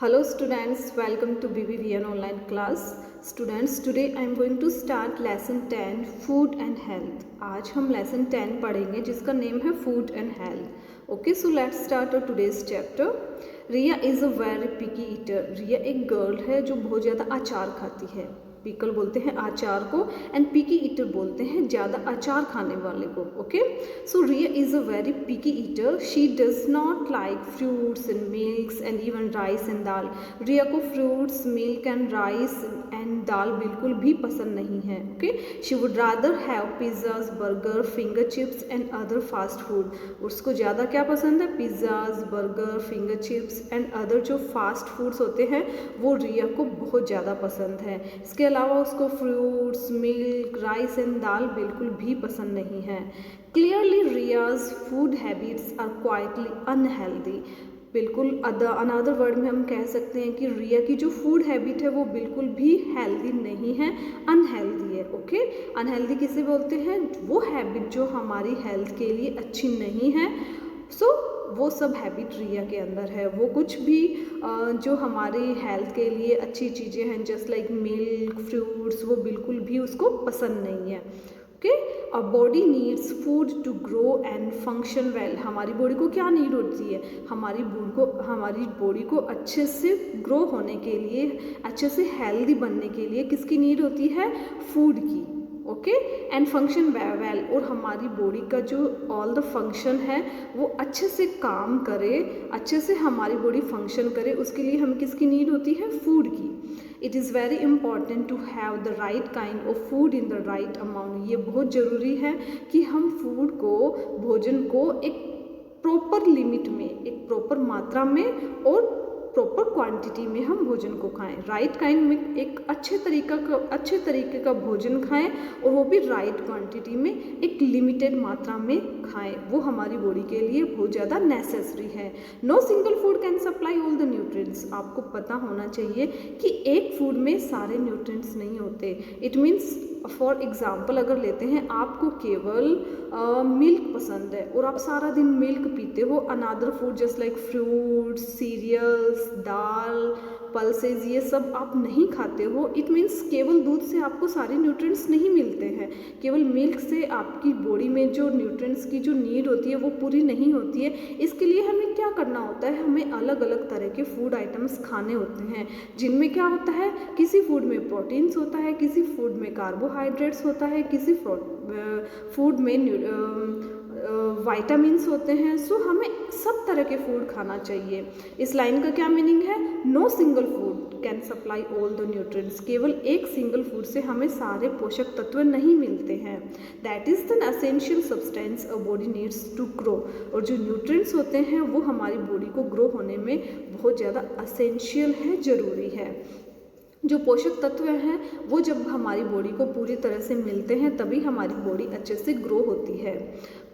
Hello students, welcome to BBVN online class. Students, today I am going to start lesson 10 food and health. आज हम lesson 10 पढ़ेंगे जिसका name है food and health. Okay, so let's start our today's chapter. Riya is a very picky eater. रिया एक girl है जो बहुत ज़्यादा अचार खाती है. पिकल बोलते हैं अचार को एंड पिकी ईटर बोलते हैं ज़्यादा अचार खाने वाले को. Okay, so Riya is a very picky eater. She does not like fruits and milks and even rice and dal. Riya को fruits, milk and rice and dal बिल्कुल भी पसंद नहीं है. Okay, she would rather have pizzas, burger, finger chips and other fast food. उसको ज़्यादा क्या पसंद है? Pizzas, burger, finger chips and other जो फास्ट फूड्स होते हैं वो रिया को बहुत ज़्यादा पसंद है. इसके अलावा उसको fruits, milk, rice and dal बिल्कुल भी पसंद नहीं है. Clearly Riaz food habits are quietly unhealthy. बिल्कुल अनदर वर्ड में हम कह सकते हैं कि रिया की जो फूड हैबिट है वो बिल्कुल भी हेल्दी नहीं है, अनहेल्दी है. ओके, अनहेल्दी किसे बोलते हैं? वो हैबिट जो हमारी हेल्थ के लिए अच्छी नहीं है. वो सब हैबिट रिया के अंदर है. वो कुछ भी जो हमारी हेल्थ के लिए अच्छी चीज़ें हैं जस्ट लाइक मिल्क, फ्रूट्स, वो बिल्कुल भी उसको पसंद नहीं है. Okay, a body needs food to grow and function well. हमारी बॉडी को क्या नीड होती है? हमारी बॉडी को अच्छे से ग्रो होने के लिए, अच्छे से हेल्दी बनने के लिए किसकी नीड होती है? फूड की. Okay, and function well. और हमारी बॉडी का जो ऑल द फंक्शन है वो अच्छे से काम करे, अच्छे से हमारी बॉडी फंक्शन करे, उसके लिए हमें किसकी नीड होती है? फूड की. It is very important to have the right kind of food in the right amount. ये बहुत ज़रूरी है कि हम फूड को, भोजन को एक प्रॉपर लिमिट में, एक प्रॉपर मात्रा में और प्रॉपर क्वांटिटी में हम भोजन को खाएं. राइट काइंड में एक अच्छे तरीके का भोजन खाएं और वो भी राइट क्वांटिटी में, एक लिमिटेड मात्रा में खाएं. वो हमारी बॉडी के लिए बहुत ज़्यादा नेसेसरी है. No single food can supply all the nutrients. आपको पता होना चाहिए कि एक फूड में सारे न्यूट्रिएंट्स नहीं होते. इट मीन्स फॉर एग्ज़ाम्पल अगर लेते हैं, आपको केवल मिल्क पसंद है और आप सारा दिन मिल्क पीते हो, another food just like fruits, cereals, dal, pulses, ये सब आप नहीं खाते हो. इट मीन्स केवल दूध से आपको सारे न्यूट्रिएंट्स नहीं मिलते हैं. केवल मिल्क से आपकी बॉडी में जो न्यूट्रिएंट्स की जो नीड होती है वो पूरी नहीं होती है. इसके लिए हमें क्या करना होता है? हमें अलग अलग तरह के फूड आइटम्स खाने होते हैं जिनमें क्या होता है? किसी फूड में प्रोटीन्स होता है, किसी फूड में कार्बोहाइड्रेट्स होता है, किसी फूड में वाइटामिन्स होते हैं. सो हमें सब तरह के फूड खाना चाहिए. इस लाइन का क्या मीनिंग है? No single food can supply all the nutrients. केवल एक सिंगल फूड से हमें सारे पोषक तत्व नहीं मिलते हैं. That is the essential substance a body needs to grow. और जो न्यूट्रिएंट्स होते हैं वो हमारी बॉडी को ग्रो होने में बहुत ज़्यादा एसेंशियल है, ज़रूरी है. जो पोषक तत्व हैं वो जब हमारी बॉडी को पूरी तरह से मिलते हैं तभी हमारी बॉडी अच्छे से ग्रो होती है.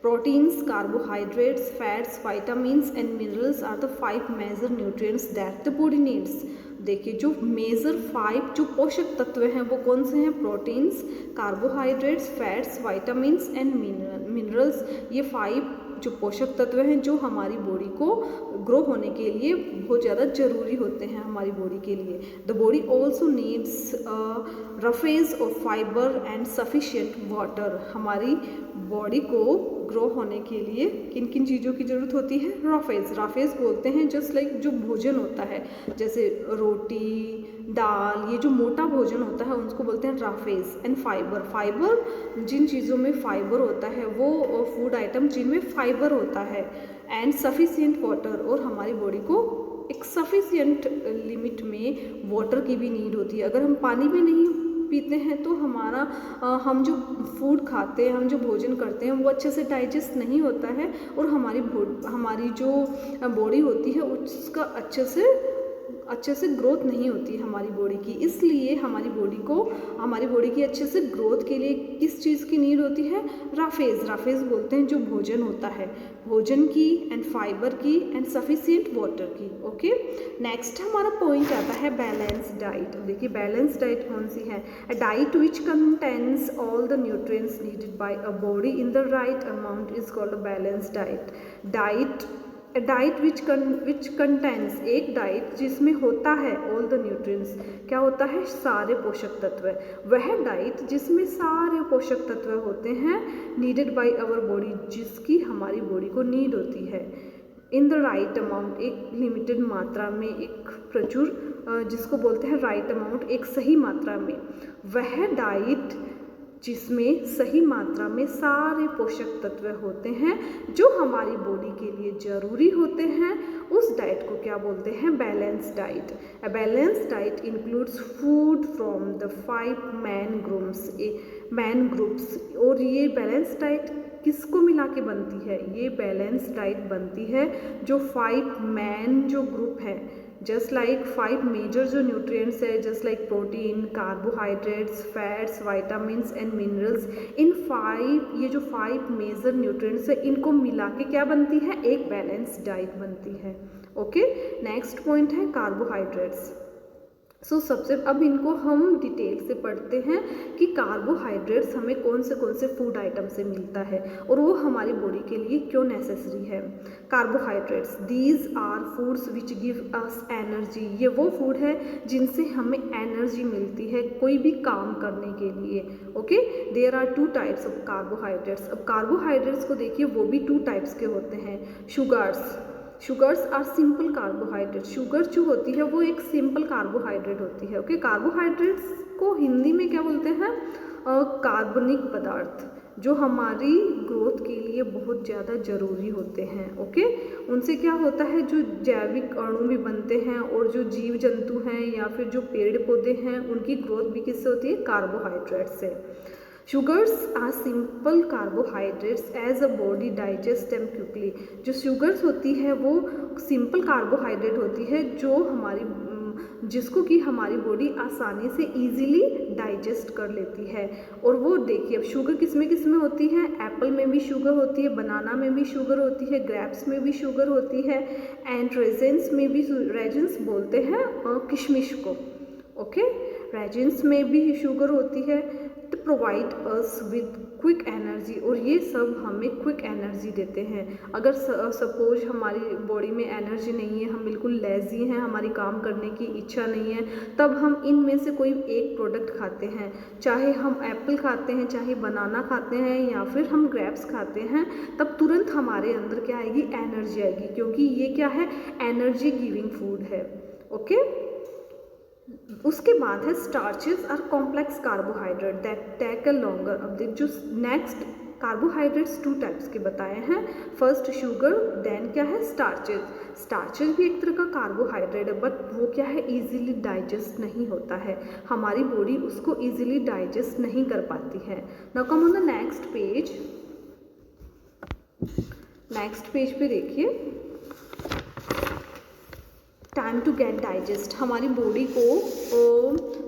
Proteins, carbohydrates, fats, vitamins and minerals are the 5 major nutrients that the body needs. देखिए, जो मेजर 5 जो पोषक तत्व हैं वो कौन से हैं? Proteins, carbohydrates, fats, vitamins and minerals. ये 5 जो पोषक तत्व हैं जो हमारी बॉडी को ग्रो होने के लिए बहुत ज़्यादा ज़रूरी होते हैं हमारी बॉडी के लिए. The body also needs roughage of fibre and sufficient water. हमारी बॉडी को ग्रो होने के लिए किन किन चीज़ों की ज़रूरत होती है? राफेज बोलते हैं जस्ट लाइक जो भोजन होता है, जैसे रोटी, दाल, ये जो मोटा भोजन होता है उसको बोलते हैं राफेज. एंड फाइबर जिन चीज़ों में फाइबर होता है वो फूड आइटम जिनमें फाइबर होता है. And sufficient water. और हमारी बॉडी को एक सफिशिएंट लिमिट में वाटर की भी नीड होती है. अगर हम पानी भी नहीं पीते हैं तो हम जो फूड खाते हैं, हम जो भोजन करते हैं वो अच्छे से डाइजेस्ट नहीं होता है और हमारी जो बॉडी होती है उसका अच्छे से ग्रोथ नहीं होती हमारी बॉडी की. इसलिए हमारी बॉडी की अच्छे से ग्रोथ के लिए किस चीज़ की नीड होती है? राफेज बोलते हैं जो भोजन होता है, भोजन की एंड फाइबर की एंड सफिशिएंट वाटर की. ओके, नेक्स्ट हमारा पॉइंट आता है बैलेंस डाइट. देखिए, बैलेंस डाइट कौन सी है? A diet which contains all the nutrients needed bye a body in the right amount is called a balance diet. Diet A diet which contains, एक diet जिसमें होता है all the nutrients, क्या होता है, सारे पोषक तत्व। वह डाइट जिसमें सारे पोषक तत्व होते हैं नीडेड बाय आवर बॉडी, जिसकी हमारी बॉडी को नीड होती है, इन द राइट अमाउंट, एक लिमिटेड मात्रा में, एक प्रचुर, जिसको बोलते हैं राइट अमाउंट, एक सही मात्रा में। वह डाइट जिसमें सही मात्रा में सारे पोषक तत्व होते हैं जो हमारी बॉडी के लिए ज़रूरी होते हैं, उस डाइट को क्या बोलते हैं, balance diet. A balance diet includes food from the 5 man groups. और ये बैलेंस डाइट किसको मिला के बनती है, ये बैलेंस डाइट बनती है जो 5 मैन जो ग्रुप है, जस्ट लाइक 5 मेजर जो न्यूट्रिएंट्स है, just like protein, carbohydrates, fats, vitamins and minerals, इन 5, ये जो 5 मेजर न्यूट्रिएंट्स है, इनको मिला के क्या बनती है, एक बैलेंस डाइट बनती है। ओके, नेक्स्ट पॉइंट है कार्बोहाइड्रेट्स। सो सबसे अब इनको हम डिटेल से पढ़ते हैं कि कार्बोहाइड्रेट्स हमें कौन से फूड आइटम से मिलता है और वो हमारी बॉडी के लिए क्यों नेसेसरी है। Carbohydrates, these are foods which give us energy, ये वो फूड है जिनसे हमें एनर्जी मिलती है कोई भी काम करने के लिए। Okay, there are 2 types of carbohydrates. अब कार्बोहाइड्रेट्स को देखिए, वो भी 2 टाइप्स के होते हैं। Sugars are simple carbohydrate, sugar जो होती है वो एक सिंपल कार्बोहाइड्रेट होती है। ओके, कार्बोहाइड्रेट्स को हिंदी में क्या बोलते हैं, कार्बनिक पदार्थ, जो हमारी ग्रोथ के लिए बहुत ज़्यादा ज़रूरी होते हैं। ओके, उनसे क्या होता है, जो जैविक अणु भी बनते हैं और जो जीव जंतु हैं या फिर जो पेड़ पौधे हैं, उनकी ग्रोथ भी किससे होती है, कार्बोहाइड्रेट से। Sugars are simple carbohydrates as a body digest them quickly. जो शुगर्स होती है वो सिंपल कार्बोहाइड्रेट होती है जो जिसको कि हमारी बॉडी आसानी से इजीली डाइजेस्ट कर लेती है। और वो देखिए, अब शुगर किस में होती है, एप्पल में भी शुगर होती है, बनाना में भी शुगर होती है, ग्रेप्स में भी शुगर होती है, एंड रेजिन्स में भी, रेजिन्स बोलते हैं किशमिश को। ओके, रेजिन्स में भी शुगर होती है, to provide us with quick energy, और ये सब हमें क्विक एनर्जी देते हैं। अगर सपोज हमारी बॉडी में एनर्जी नहीं है, हम बिल्कुल लेज़ी हैं, हमारी काम करने की इच्छा नहीं है, तब हम इनमें से कोई एक प्रोडक्ट खाते हैं, चाहे हम एप्पल खाते हैं, चाहे बनाना खाते हैं, या फिर हम ग्रेप्स खाते हैं, तब तुरंत हमारे अंदर क्या आएगी, एनर्जी आएगी, क्योंकि ये क्या है, एनर्जी गिविंग फूड है। ओके, उसके बाद है स्टार्चेस और complex carbohydrate that take a longer. अब देख, जो नेक्स्ट कार्बोहाइड्रेट्स 2 टाइप्स के बताए हैं, फर्स्ट शुगर, देन क्या है, स्टार्चेस भी एक तरह का कार्बोहाइड्रेट है, बट वो क्या है, इजीली डाइजेस्ट नहीं होता है, हमारी बॉडी उसको इजीली डाइजेस्ट नहीं कर पाती है। Now come on the next page पे देखिए, टाइम टू गेट डाइजेस्ट। हमारी बॉडी को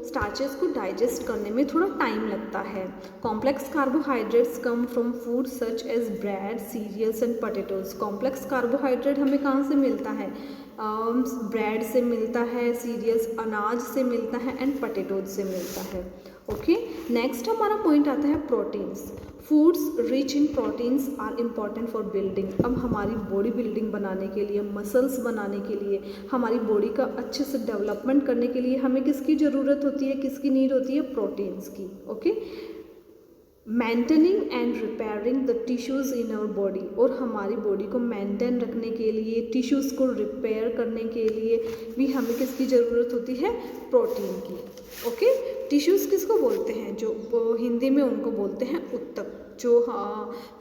स्टार्चेस को डाइजेस्ट करने में थोड़ा टाइम लगता है। Complex carbohydrates come from food such as bread, cereals and potatoes. Complex carbohydrate हमें कहाँ से मिलता है, ब्रेड से मिलता है, सीरियल्स अनाज से मिलता है, एंड पोटैटोज से मिलता है। ओके, नेक्स्ट हमारा पॉइंट आता है proteins. Foods rich in proteins are important for building. अब हमारी बॉडी बिल्डिंग बनाने के लिए, मसल्स बनाने के लिए, हमारी बॉडी का अच्छे से डेवलपमेंट करने के लिए हमें किसकी ज़रूरत होती है, किसकी नीड होती है, प्रोटीन्स की। Okay, maintaining and repairing the tissues in our body, और हमारी बॉडी को मेंटेन रखने के लिए, टिश्यूज़ को रिपेयर करने के लिए भी हमें किसकी ज़रूरत होती है, प्रोटीन की। ओके, टिश्यूज़ किसको बोलते हैं, जो हिंदी में उनको बोलते हैं ऊतक, जो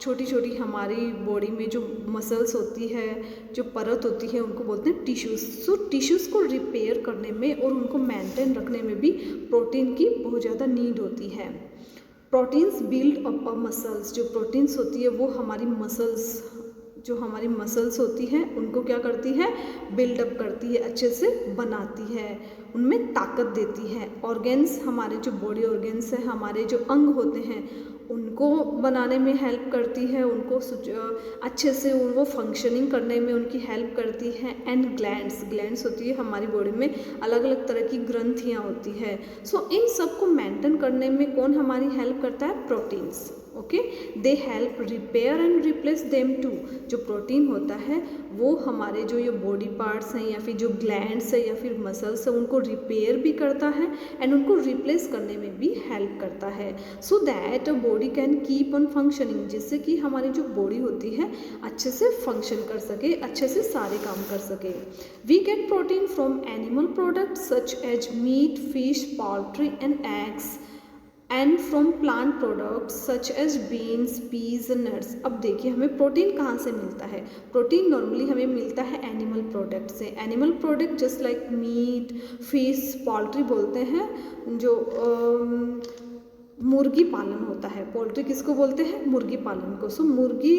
छोटी छोटी हमारी बॉडी में जो मसल्स होती है, जो परत होती है, उनको बोलते हैं टिश्यूज़। सो टिश्यूज़ को रिपेयर करने में और उनको मेंटेन रखने में भी प्रोटीन की बहुत ज़्यादा नीड होती है। प्रोटीन्स बिल्ड अप मसल्स, जो प्रोटीन्स होती है वो हमारी मसल्स होती हैं, उनको क्या करती है, बिल्डअप करती है, अच्छे से बनाती है, उनमें ताकत देती है। ऑर्गेन्स, हमारे जो बॉडी ऑर्गेन्स है, हमारे जो अंग होते हैं, उनको बनाने में हेल्प करती है, उनको अच्छे से वो फंक्शनिंग करने में उनकी हेल्प करती है। एंड ग्लैंड्स होती है हमारी बॉडी में, अलग अलग तरह की ग्रंथियाँ होती है। सो इन सब को मेंटेन करने में कौन हमारी हेल्प करता है, proteins. Okay. They help repair and replace them too. जो प्रोटीन होता है वो हमारे जो ये बॉडी पार्ट्स हैं या फिर जो ग्लैंड्स है या फिर मसल्स है उनको रिपेयर भी करता है एंड उनको रिप्लेस करने में भी हेल्प करता है, so that body can keep on functioning, जिससे कि हमारी जो बॉडी होती है अच्छे से फंक्शन कर सके, अच्छे से सारे काम कर सके। We get protein from animal products such as meat, fish, poultry and eggs and from plant products such as beans, peas, nuts. अब देखिए हमें प्रोटीन कहाँ से मिलता है। प्रोटीन नॉर्मली हमें मिलता है एनिमल प्रोडक्ट से। Animal product just like meat, fish, poultry बोलते हैं जो मुर्गी पालन होता है। पोल्ट्री किसको बोलते हैं? मुर्गी पालन को। सो मुर्गी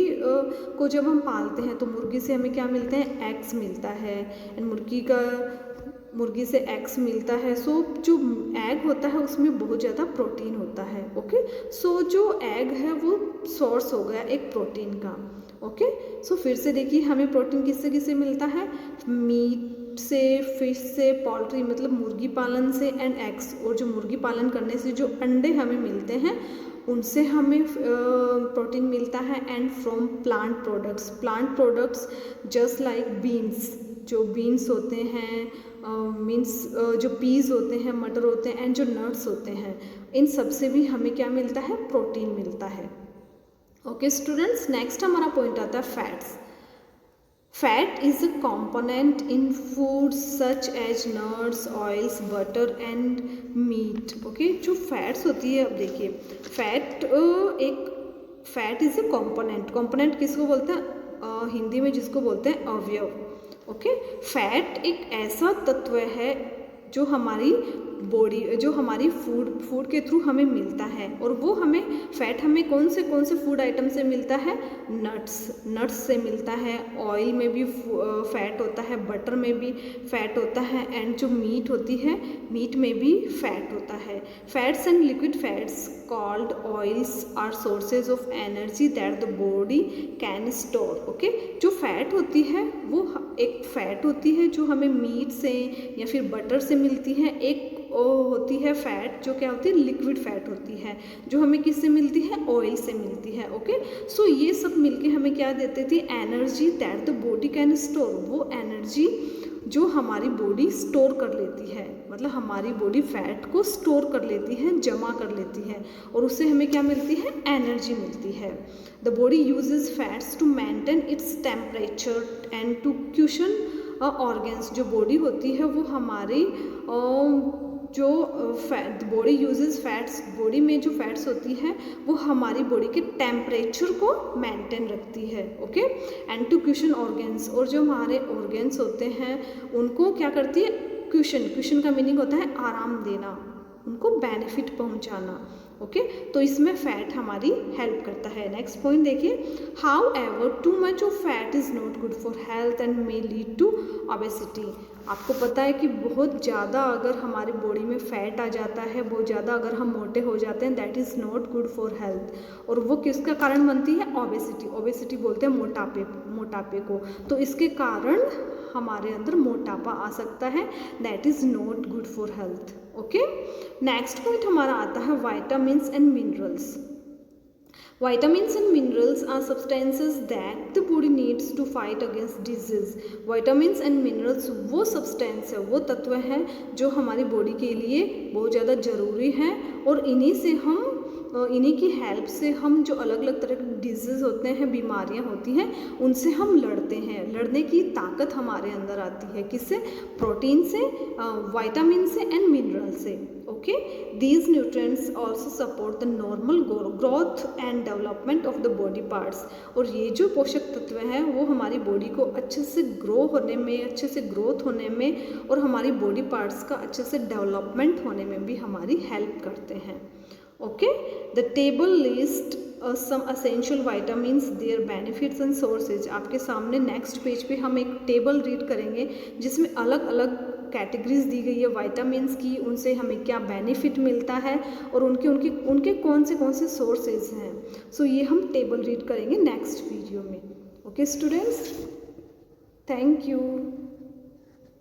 को जब हम पालते हैं तो मुर्गी से हमें क्या मिलते हैं? एग्स मिलता है एंड मुर्गी से एग्स मिलता है। सो जो एग होता है उसमें बहुत ज़्यादा प्रोटीन होता है। ओके, सो जो एग है वो सोर्स हो गया एक प्रोटीन का। ओके, सो फिर से देखिए हमें प्रोटीन किससे किससे मिलता है? मीट से, फिश से, पोल्ट्री मतलब मुर्गी पालन से एंड एग्स, और जो मुर्गी पालन करने से जो अंडे हमें मिलते हैं उनसे हमें प्रोटीन मिलता है। And from plant products just like beans, जो बीन्स होते हैं जो पीज होते हैं, मटर होते हैं एंड जो नट्स होते हैं, इन सब से भी हमें क्या मिलता है? प्रोटीन मिलता है। ओके स्टूडेंट्स, नेक्स्ट हमारा पॉइंट आता है fats. Fat is a component in food such as nuts, oils, butter and meat. Okay, जो फैट्स होती है, अब देखिए फैट इज अ कंपोनेंट किसको बोलते हैं? हिंदी में जिसको बोलते हैं अवयव। ओके, फैट एक ऐसा तत्व है जो हमारी फूड के थ्रू हमें मिलता है, और वो फैट हमें कौन से फूड आइटम से मिलता है? नट्स से मिलता है, ऑयल में भी फैट होता है, बटर में भी फैट होता है एंड जो मीट होती है मीट में भी फैट होता है। Fats and liquid fats called oils are sources of energy that the body can store. Okay, जो फैट होती है वो एक फैट होती है जो हमें मीट से या फिर बटर से मिलती है। एक होती है फैट जो क्या होती है? लिक्विड फैट होती है, जो हमें किससे मिलती है? ऑयल से मिलती है। ओके, सो ये सब मिलके हमें क्या देते थे? Energy that the body can store. वो एनर्जी जो हमारी बॉडी स्टोर कर लेती है, मतलब हमारी बॉडी फैट को स्टोर कर लेती है, जमा कर लेती है, और उससे हमें क्या मिलती है? एनर्जी मिलती है। The body uses fats to maintain its temperature and to cushion organs. जो बॉडी होती है वो हमारी बॉडी यूजेस फैट्स, बॉडी में जो फैट्स होती है वो हमारी बॉडी के टेम्परेचर को मेंटेन रखती है। Okay, and to cushion organs, और जो हमारे ऑर्गन्स होते हैं उनको क्या करती है? क्यूशन का मीनिंग होता है आराम देना, उनको बेनिफिट पहुंचाना। ओके, तो इसमें फैट हमारी हेल्प करता है। नेक्स्ट पॉइंट देखिए, however too much of fat is not good for health and may lead to obesity. आपको पता है कि बहुत ज़्यादा अगर हमारी बॉडी में फैट आ जाता है, बहुत ज़्यादा अगर हम मोटे हो जाते हैं, that is not good for health, और वो किसका कारण बनती है? ओबेसिटी बोलते हैं मोटापे को। तो इसके कारण हमारे अंदर मोटापा आ सकता है, that is not good for health. Okay, next point हमारा आता है vitamins and minerals. Vitamins and minerals are substances that the body needs to fight against disease. Vitamins and minerals वो substance है, वो तत्व है जो हमारी बॉडी के लिए बहुत ज़्यादा ज़रूरी है, और इन्हीं की हेल्प से हम जो अलग अलग तरह के डिजीज़ होते हैं, बीमारियां होती हैं, उनसे हम लड़ते हैं। लड़ने की ताकत हमारे अंदर आती है किससे? प्रोटीन से, विटामिन से एंड मिनरल से। Okay, these nutrients also support the normal growth and development of the body parts. और ये जो पोषक तत्व हैं वो हमारी बॉडी को अच्छे से ग्रोथ होने में और हमारी बॉडी पार्ट्स का अच्छे से डेवलपमेंट होने में भी हमारी हेल्प करते हैं। Okay, the table list some essential vitamins, their benefits and sources. आपके सामने नेक्स्ट पेज पे हम एक टेबल रीड करेंगे जिसमें अलग अलग कैटेगरीज दी गई है विटामिन्स की, उनसे हमें क्या बेनिफिट मिलता है और उनके कौन से सोर्सेज हैं। सो ये हम टेबल रीड करेंगे नेक्स्ट वीडियो में। Okay students, thank you.